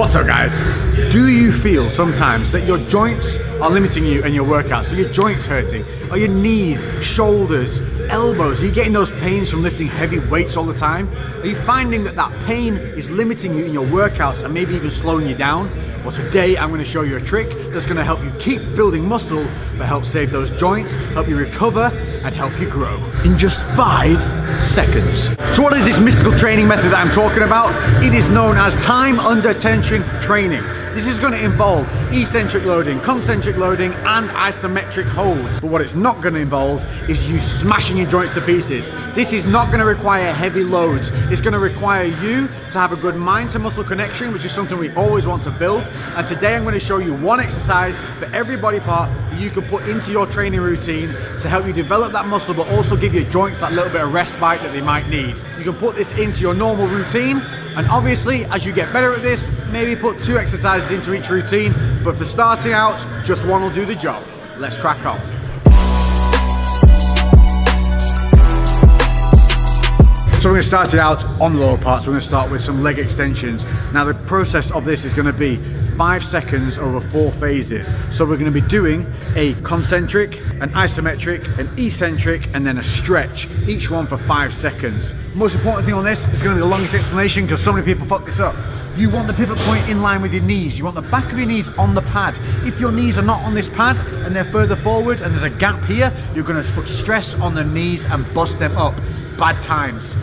What's up, guys? Do you feel sometimes that your joints are limiting you in your workouts? So your joints hurting? Are your knees, shoulders, elbows? Are you getting those pains from lifting heavy weights all the time? Are you finding that that pain is limiting you in your workouts and maybe even slowing you down? Well, today I'm going to show you a trick that's going to help you keep building muscle, but help save those joints, help you recover, and help you grow in just 5 seconds. So what is this mystical training method that I'm talking about? It is known as time under tension training. This is going to involve eccentric loading, concentric loading, and isometric holds. But what it's not going to involve is you smashing your joints to pieces. This is not going to require heavy loads. It's going to require you to have a good mind to muscle connection, which is something we always want to build. And today I'm going to show you one exercise for every body part that you can put into your training routine to help you develop that muscle, but also give your joints that little bit of respite that they might need. You can put this into your normal routine, and obviously as you get better at this, maybe put 2 exercises into each routine, but for starting out, just one will do the job. Let's crack on. So we're going to start it out on the lower parts. We're going to start with some leg extensions. Now the process of this is going to be 5 seconds over 4 phases. So we're going to be doing a concentric, an isometric, an eccentric, and then a stretch, each one for 5 seconds. Most important thing on this is going to be the longest explanation because so many people fuck this up. You want the pivot point in line with your knees. You want the back of your knees on the pad. If your knees are not on this pad and they're further forward and there's a gap here, you're going to put stress on the knees and bust them up. Bad times.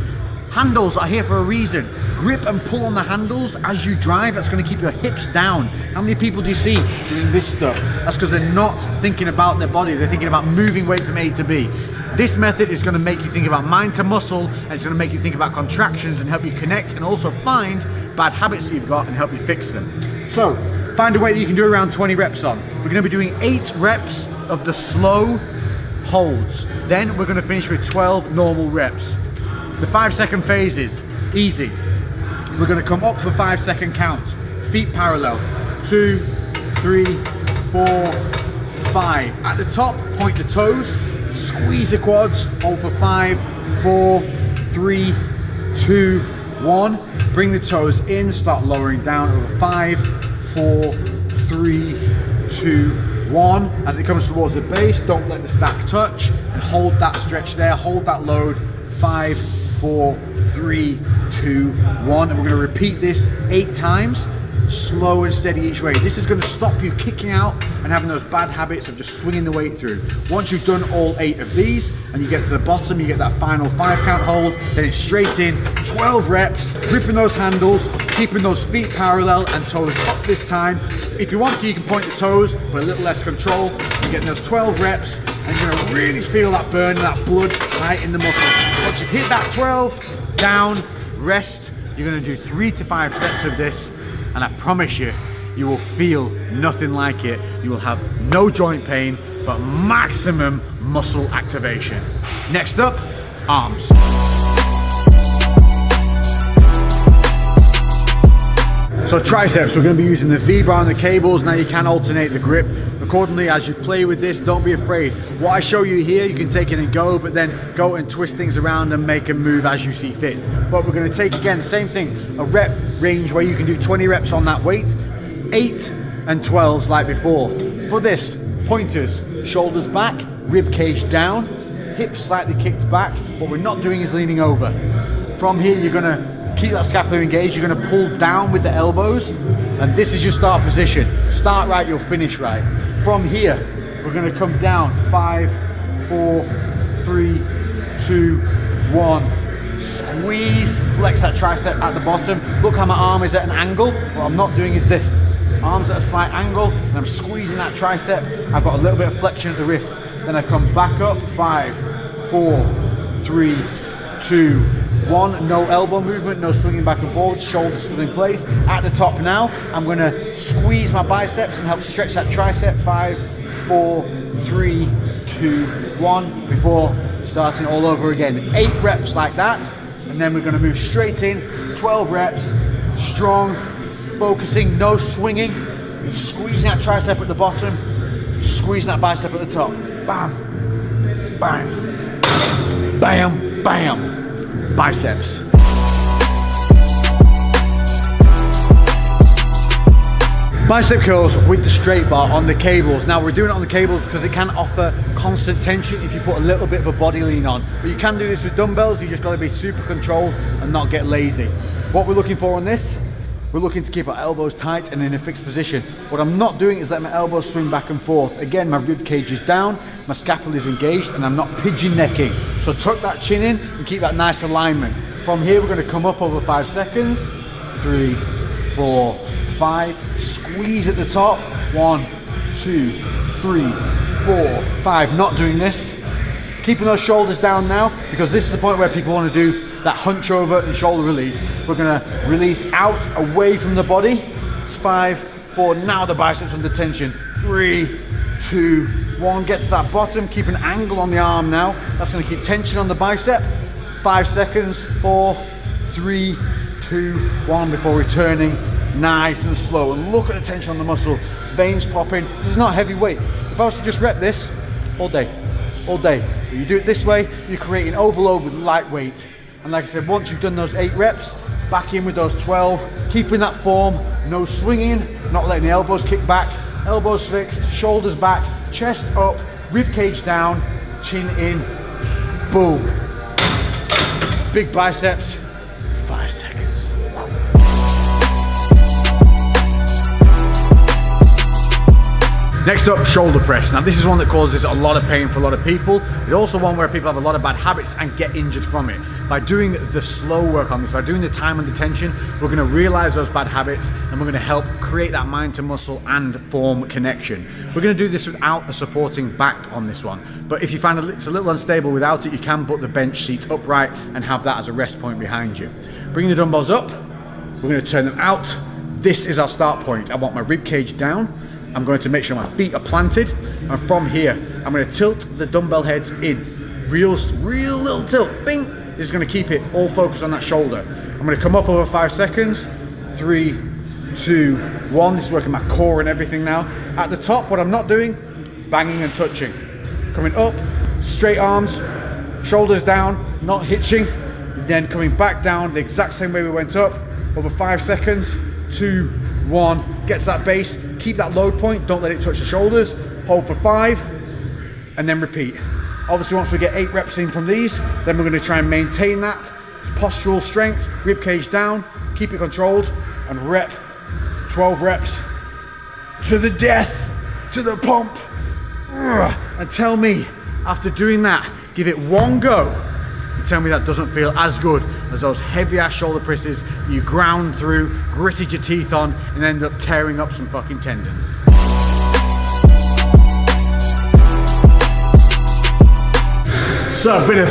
Handles are here for a reason. Grip and pull on the handles as you drive. That's going to keep your hips down. How many people do you see doing this stuff? That's because they're not thinking about their body. They're thinking about moving weight from A to B. This method is going to make you think about mind to muscle, and it's going to make you think about contractions and help you connect and also find bad habits that you've got and help you fix them. So find a weight that you can do around 20 reps on. We're going to be doing 8 reps of the slow holds. Then we're going to finish with 12 normal reps. The 5-second phases, easy. We're going to come up for 5-second counts. Feet parallel. 2, 3, 4, 5. At the top, point the toes. Squeeze the quads. Hold for 5, 4, 3, 2, 1. Bring the toes in. Start lowering down over 5, 4, 3, 2, 1. As it comes towards the base, don't let the stack touch. And hold that stretch there. Hold that load. 5, 4, 3, 2, 1. And we're going to repeat this 8 times, slow and steady each way. This is going to stop you kicking out and having those bad habits of just swinging the weight through. Once you've done all 8 of these and you get to the bottom, you get that final 5 count hold, then it's straight in, 12 reps, gripping those handles, keeping those feet parallel and toes up this time. If you want to, you can point the toes, but a little less control. You're getting those 12 reps, and you're going to really feel that burn, that blood right in the muscle. Once you hit that 12, down, rest. You're going to do 3 to 5 sets of this, and I promise you, you will feel nothing like it. You will have no joint pain, but maximum muscle activation. Next up, arms. So triceps, we're going to be using the V-bar and the cables. Now you can alternate the grip accordingly as you play with this. Don't be afraid. What I show you here, you can take it and go, but then go and twist things around and make a move as you see fit. But we're going to take, again, same thing, a rep range where you can do 20 reps on that weight, 8 and 12s like before. For this, pointers, shoulders back, rib cage down, hips slightly kicked back. What we're not doing is leaning over. From here, you're going to keep that scapula engaged. You're going to pull down with the elbows, and this is your start position. Start right, you'll finish right. From here, we're going to come down. 5, 4, 3, 2, 1. Squeeze, flex that tricep at the bottom. Look how my arm is at an angle. What I'm not doing is this. Arms at a slight angle, and I'm squeezing that tricep. I've got a little bit of flexion at the wrist. Then I come back up. 5, 4, 3, 2, 1, no elbow movement, no swinging back and forward, shoulders still in place. At the top now, I'm going to squeeze my biceps and help stretch that tricep. 5, 4, 3, 2, 1, before starting all over again. 8 reps like that, and then we're going to move straight in, 12 reps, strong, focusing, no swinging, squeezing that tricep at the bottom, squeezing that bicep at the top. Bam, bam, bam, bam. Biceps. Bicep curls with the straight bar on the cables. Now we're doing it on the cables because it can offer constant tension if you put a little bit of a body lean on. But you can do this with dumbbells, you just got to be super controlled and not get lazy. What we're looking for on this, we're looking to keep our elbows tight and in a fixed position. What I'm not doing is letting my elbows swing back and forth. Again, my rib cage is down, my scapula is engaged, and I'm not pigeon necking. So tuck that chin in and keep that nice alignment. From here, we're going to come up over 5 seconds. 3, 4, 5. Squeeze at the top. 1, 2, 3, 4, 5. Not doing this. Keeping those shoulders down now, because this is the point where people want to do that hunch over and shoulder release. We're going to release out away from the body. 5, 4. Now the biceps under tension. 3, 2, 1. Get to that bottom. Keep an angle on the arm now. That's going to keep tension on the bicep. 5 seconds. 4, 3, 2, 1 before returning. Nice and slow. And look at the tension on the muscle. Veins popping. This is not heavy weight. If I was to just rep this all day, if you do it this way, you're creating overload with light weight. And like I said, once you've done those 8 reps, back in with those 12, keeping that form, no swinging, not letting the elbows kick back, elbows fixed, shoulders back, chest up, rib cage down, chin in, boom. Big biceps, 5 seconds. Next up, shoulder press. Now this is one that causes a lot of pain for a lot of people. It's also one where people have a lot of bad habits and get injured from it. By doing the slow work on this, by doing the time under tension, we're going to realize those bad habits and we're going to help create that mind to muscle and form connection. We're going to do this without a supporting back on this one. But if you find it's a little unstable without it, you can put the bench seat upright and have that as a rest point behind you. Bring the dumbbells up. We're going to turn them out. This is our start point. I want my rib cage down. I'm going to make sure my feet are planted, and from here I'm going to tilt the dumbbell heads in. Real little tilt, bing. This is going to keep it all focused on that shoulder. I'm going to come up over 5 seconds. 3, 2, 1. This is working my core and everything now. At the top, what I'm not doing, banging and touching. Coming up, straight arms, shoulders down, not hitching. Then coming back down the exact same way we went up, over 5 seconds. 2, 1. Get to that base. Keep that load point, don't let it touch the shoulders. Hold for 5, and then repeat. Obviously, once we get 8 reps in from these, then we're going to try and maintain that postural strength, rib cage down, keep it controlled, and rep 12 reps to the death, to the pump. And tell me, after doing that, give it one go, and tell me that doesn't feel as good as those heavy ass shoulder presses you ground through, gritted your teeth on, and ended up tearing up some fucking tendons. So a bit of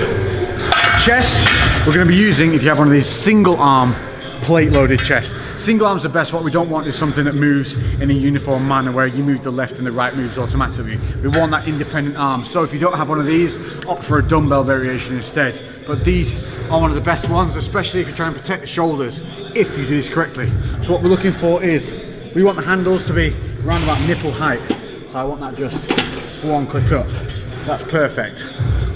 chest we're going to be using if you have one of these single arm plate loaded chests. Single arms are best. What we don't want is something that moves in a uniform manner where you move the left and the right moves automatically. We want that independent arm. So if you don't have one of these, opt for a dumbbell variation instead. But these are one of the best ones, especially if you're trying to protect the shoulders, if you do this correctly. So what we're looking for is, we want the handles to be around about nipple height. So I want that just one click up. That's perfect.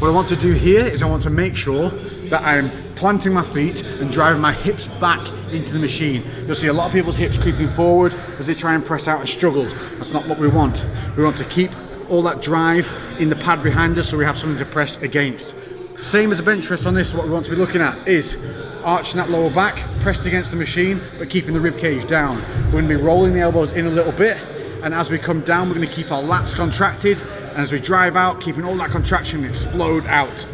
What I want to do here is I want to make sure that I'm planting my feet and driving my hips back into the machine. You'll see a lot of people's hips creeping forward as they try and press out and struggle. That's not what we want. We want to keep all that drive in the pad behind us so we have something to press against. Same as a bench press on this, what we want to be looking at is arching that lower back, pressed against the machine, but keeping the rib cage down. We're going to be rolling the elbows in a little bit, and as we come down, we're going to keep our lats contracted, and as we drive out, keeping all that contraction explode out.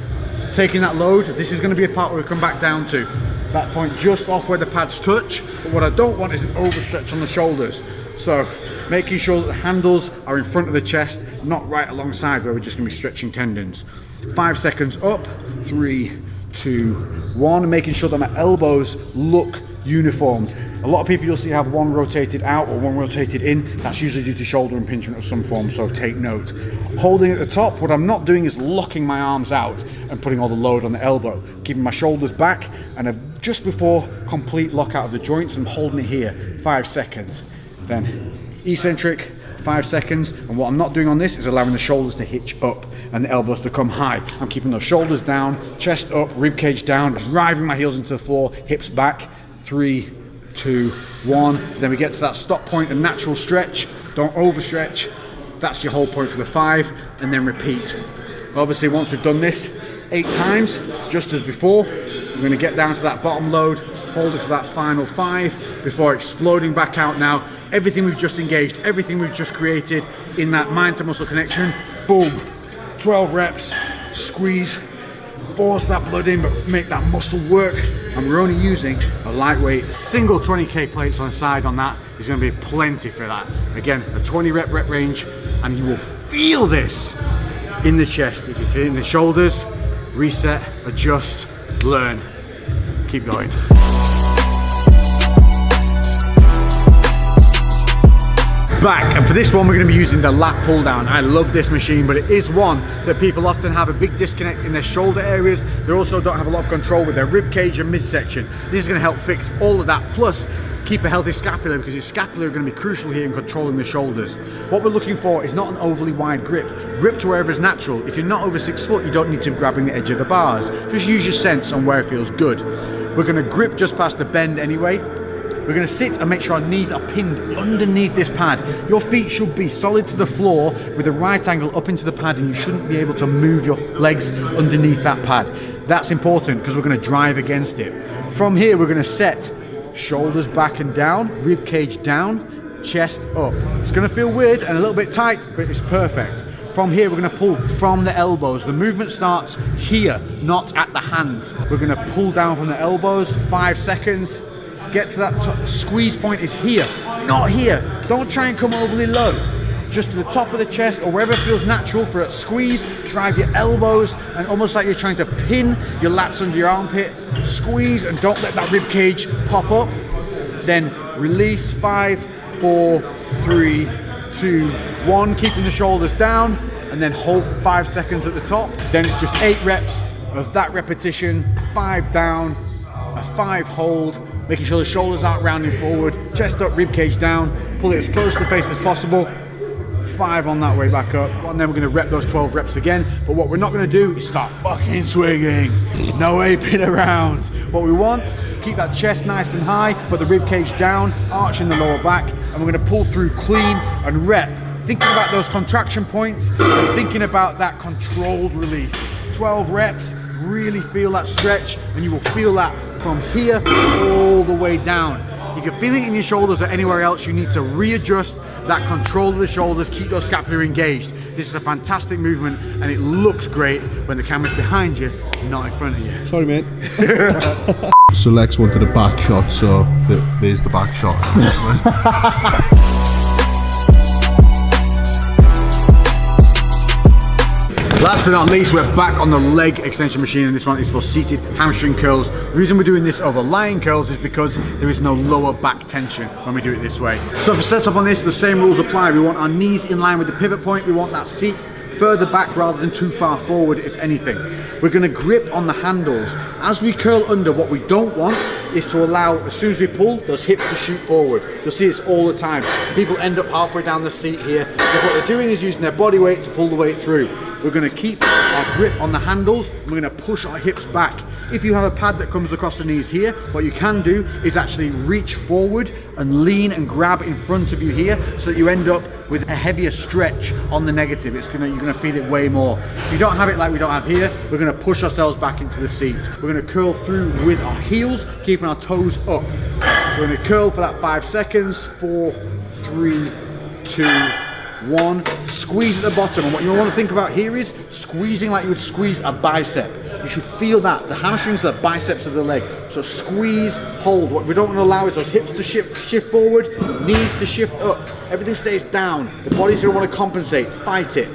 Taking that load, this is going to be a part where we come back down to. That point just off where the pads touch, but what I don't want is an overstretch on the shoulders. So making sure that the handles are in front of the chest, not right alongside where we're just going to be stretching tendons. 5 seconds up, 3, 2, 1, making sure that my elbows look uniform. A lot of people you'll see have one rotated out or one rotated in. That's usually due to shoulder impingement of some form, so take note. Holding at the top, what I'm not doing is locking my arms out and putting all the load on the elbow. Keeping my shoulders back, and just before complete lockout of the joints, I'm holding it here, 5 seconds. Then eccentric, 5 seconds, and what I'm not doing on this is allowing the shoulders to hitch up and the elbows to come high. I'm keeping those shoulders down, chest up, rib cage down, driving my heels into the floor, hips back. 3, 2, 1. Then we get to that stop point, a natural stretch. Don't overstretch. That's your hold point for the 5, and then repeat. Obviously, once we've done this 8 times, just as before, we're going to get down to that bottom load, hold it for that final 5 before exploding back out. Now, everything we've just engaged, everything we've just created in that mind to muscle connection, boom, 12 reps, squeeze, force that blood in, but make that muscle work. And we're only using a lightweight single 20k plates on the side on that. There's going to be plenty for that. Again, a 20 rep range, and you will feel this in the chest. If you feel it in the shoulders, reset, adjust, learn, keep going. Back, and for this one we're going to be using the lat pull down. I love this machine, but it is one that people often have a big disconnect in their shoulder areas. They also don't have a lot of control with their rib cage and midsection. This is going to help fix all of that, plus keep a healthy scapula, because your scapula are going to be crucial here in controlling the shoulders. What we're looking for is not an overly wide grip. Grip to wherever is natural. If you're not over 6 foot, you don't need to be grabbing the edge of the bars. Just use your sense on where it feels good. We're going to grip just past the bend anyway. We're going to sit and make sure our knees are pinned underneath this pad. Your feet should be solid to the floor with a right angle up into the pad, and you shouldn't be able to move your legs underneath that pad. That's important because we're going to drive against it. From here, we're going to set shoulders back and down, rib cage down, chest up. It's going to feel weird and a little bit tight, but it's perfect. From here, we're going to pull from the elbows. The movement starts here, not at the hands. We're going to pull down from the elbows, 5 seconds. Get to that squeeze point is here, not here. Don't try and come overly low. Just to the top of the chest or wherever it feels natural for a squeeze. Drive your elbows and almost like you're trying to pin your lats under your armpit. Squeeze and don't let that rib cage pop up. Then release, 5, 4, 3, 2, 1. Keeping the shoulders down, and then hold 5 seconds at the top. Then it's just 8 reps of that repetition. 5 down, a 5 hold. Making sure the shoulders aren't rounding forward, chest up, rib cage down, pull it as close to the face as possible. 5 on that way back up, and then we're going to rep those 12 reps again. But what we're not going to do is start fucking swinging. No aping around. What we want, keep that chest nice and high, put the rib cage down, arching the lower back, and we're going to pull through clean and rep. Thinking about those contraction points, and thinking about that controlled release. 12 reps, really feel that stretch, and you will feel that from here all the way down. If you're feeling it in your shoulders or anywhere else, you need to readjust that control of the shoulders, keep those scapula engaged. This is a fantastic movement, and it looks great when the camera's behind you, not in front of you. Sorry, mate. So Lex wanted a back shot, so there's the back shot. Last but not least, we're back on the leg extension machine, and this one is for seated hamstring curls. The reason we're doing this over lying curls is because there is no lower back tension when we do it this way. So for setup on this, the same rules apply. We want our knees in line with the pivot point. We want that seat further back rather than too far forward, if anything. We're going to grip on the handles. As we curl under, what we don't want is to allow, as soon as we pull, those hips to shoot forward. You'll see this all the time. People end up halfway down the seat here, because what they're doing is using their body weight to pull the weight through. We're going to keep our grip on the handles, and we're going to push our hips back. If you have a pad that comes across the knees here, what you can do is actually reach forward and lean and grab in front of you here, so that you end up with a heavier stretch on the negative. You're going to feel it way more. If you don't have it like we don't have here, we're going to push ourselves back into the seat. We're going to curl through with our heels, keeping our toes up. So we're going to curl for that 5 seconds. 4, 3, 2, 1. Squeeze at the bottom, and what you want to think about here is squeezing like you would squeeze a bicep. You should feel that. The hamstrings are the biceps of the leg. So squeeze, hold. What we don't want to allow is those hips to shift forward, knees to shift up. Everything stays down. The body's going to want to compensate. Fight it.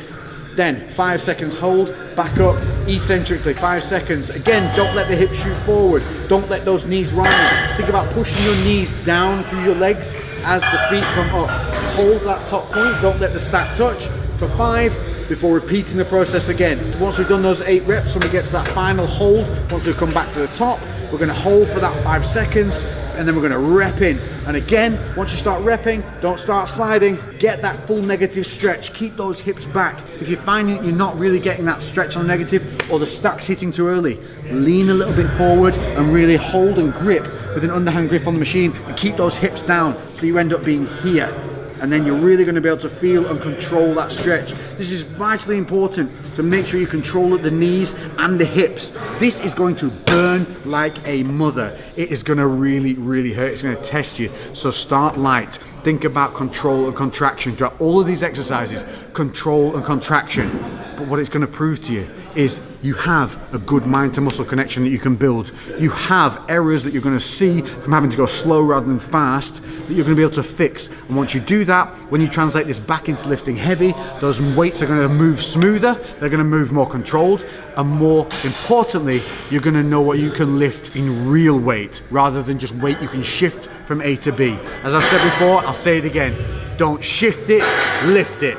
Then 5 seconds hold, back up, eccentrically, 5 seconds. Again, don't let the hips shoot forward. Don't let those knees rise. Think about pushing your knees down through your legs as the feet come up. Hold that top point, don't let the stack touch for 5 before repeating the process again. Once we've done those 8 reps, when we get to that final hold, once we come back to the top, we're going to hold for that 5 seconds, and then we're going to rep in And again, once you start repping, don't start sliding. Get that full negative stretch. Keep those hips back. If you're finding you're not really getting that stretch on negative, or the stack's hitting too early, lean a little bit forward and really hold and grip with an underhand grip on the machine, and keep those hips down so you end up being here. And then you're really going to be able to feel and control that stretch. This is vitally important to make sure you control at the knees and the hips. This is going to burn like a mother. It is going to really, really hurt. It's going to test you. So start light. Think about control and contraction. Throughout all of these exercises, control and contraction. But what it's going to prove to you is you have a good mind to muscle connection that you can build. You have errors that you're going to see from having to go slow rather than fast that you're going to be able to fix. And once you do that, when you translate this back into lifting heavy, those weights are going to move smoother, they're going to move more controlled, and more importantly, you're going to know what you can lift in real weight rather than just weight you can shift from A to B. As I said before, I'll say it again, don't shift it, lift it.